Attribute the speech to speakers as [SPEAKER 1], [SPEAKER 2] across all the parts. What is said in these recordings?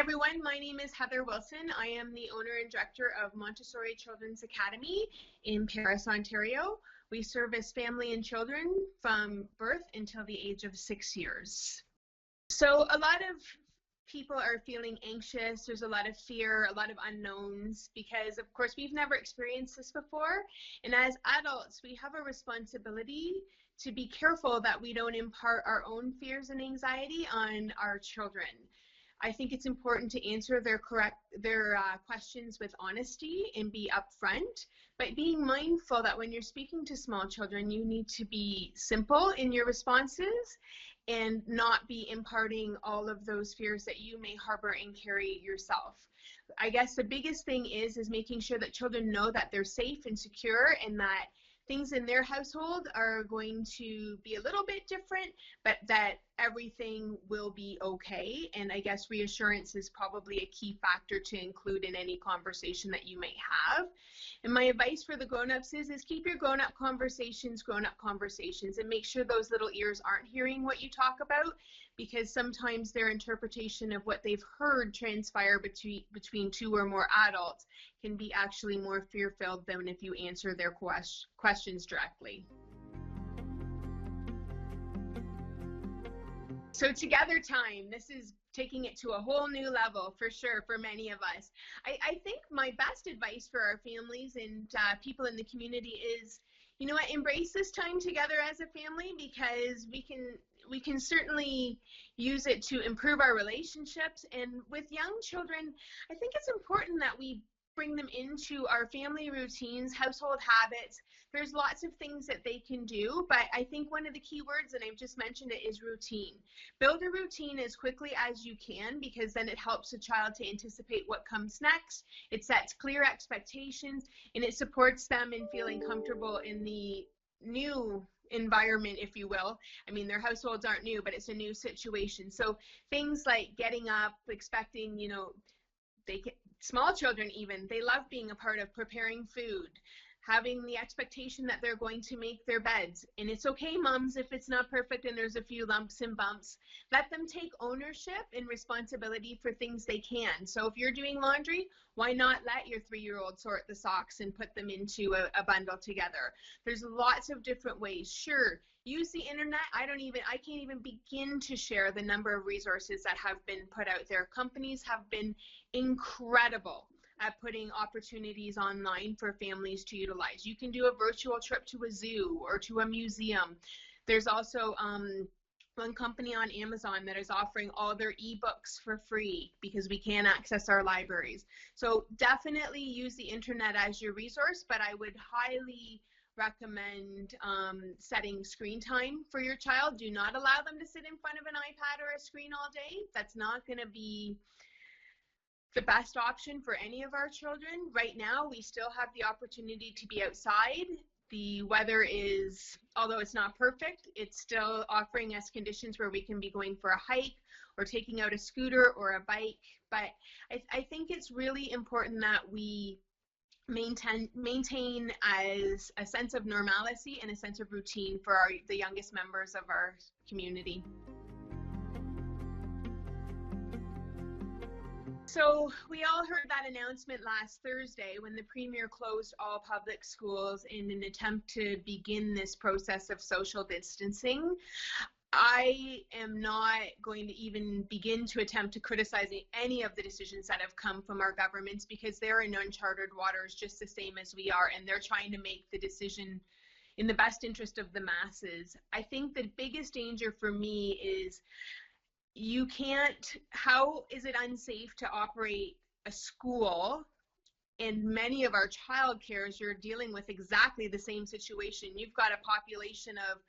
[SPEAKER 1] everyone, my name is Heather Wilson. I am the owner and director of Montessori Children's Academy in Paris, Ontario. We service family and children from birth until the age of 6 years. So a lot of people are feeling anxious. There's a lot of fear, a lot of unknowns, because of course we've never experienced this before. And as adults, we have a responsibility to be careful that we don't impart our own fears and anxiety on our children. I think it's important to answer their questions with honesty and be upfront, but being mindful that when you're speaking to small children, you need to be simple in your responses and not be imparting all of those fears that you may harbor and carry yourself. I guess the biggest thing is making sure that children know that they're safe and secure, and that things in their household are going to be a little bit different, but that everything will be okay. And I guess reassurance is probably a key factor to include in any conversation that you may have. And my advice for the grown-ups is keep your grown-up conversations, and make sure those little ears aren't hearing what you talk about, because sometimes their interpretation of what they've heard transpire between two or more adults can be actually more fear-filled than if you answer their questions directly. So together time, this is taking it to a whole new level for sure for many of us. I think my best advice for our families and people in the community is, you know what, embrace this time together as a family, because we can certainly use it to improve our relationships. And with young children, I think it's important that we bring them into our family routines, household habits. There's lots of things that they can do, but I think one of the key words, and I've just mentioned it, is routine. Build a routine as quickly as you can, because then it helps the child to anticipate what comes next. It sets clear expectations, and it supports them in feeling comfortable in the new environment, if you will. I mean, their households aren't new, but it's a new situation. So things like getting up, expecting, you know, small children even, they love being a part of preparing food, having the expectation that they're going to make their beds. And it's okay, moms, if it's not perfect and there's a few lumps and bumps. Let them take ownership and responsibility for things they can. So if you're doing laundry, why not let your 3-year-old sort the socks and put them into a bundle together? There's lots of different ways. Sure, use the internet. I can't even begin to share the number of resources that have been put out there. Companies have been incredible at putting opportunities online for families to utilize. You can do a virtual trip to a zoo or to a museum. There's also one company on Amazon that is offering all their ebooks for free because we can't access our libraries. So definitely use the internet as your resource, but I would highly recommend setting screen time for your child. Do not allow them to sit in front of an iPad or a screen all day. That's not going to be the best option for any of our children. Right now, we still have the opportunity to be outside. The weather is, although it's not perfect, it's still offering us conditions where we can be going for a hike or taking out a scooter or a bike. But I think it's really important that we maintain as a sense of normalcy and a sense of routine for the youngest members of our community. So we all heard that announcement last Thursday when the Premier closed all public schools in an attempt to begin this process of social distancing. I am not going to even begin to attempt to criticize any of the decisions that have come from our governments, because they're in uncharted waters just the same as we are, and they're trying to make the decision in the best interest of the masses. I think the biggest danger for me is how is it unsafe to operate a school? And many of our child cares, you're dealing with exactly the same situation. You've got a population of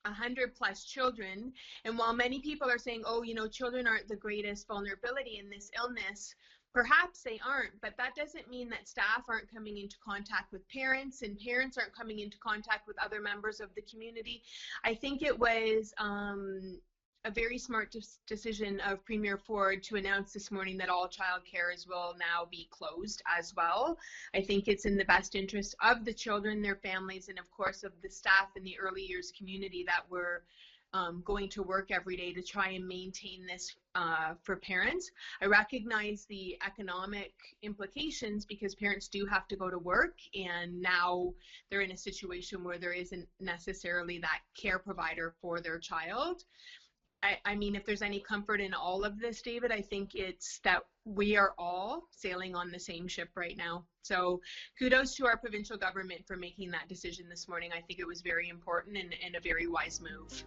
[SPEAKER 1] 100+ children, and while many people are saying, oh, you know, children aren't the greatest vulnerability in this illness, perhaps they aren't, but that doesn't mean that staff aren't coming into contact with parents, and parents aren't coming into contact with other members of the community. I think it was a very smart decision of Premier Ford to announce this morning that all childcares will now be closed as well. I think it's in the best interest of the children, their families, and of course of the staff in the early years community that were going to work every day to try and maintain this for parents. I recognize the economic implications because parents do have to go to work, and now they're in a situation where there isn't necessarily that care provider for their child. I mean, if there's any comfort in all of this, David, I think it's that we are all sailing on the same ship right now. So kudos to our provincial government for making that decision this morning. I think it was very important and a very wise move.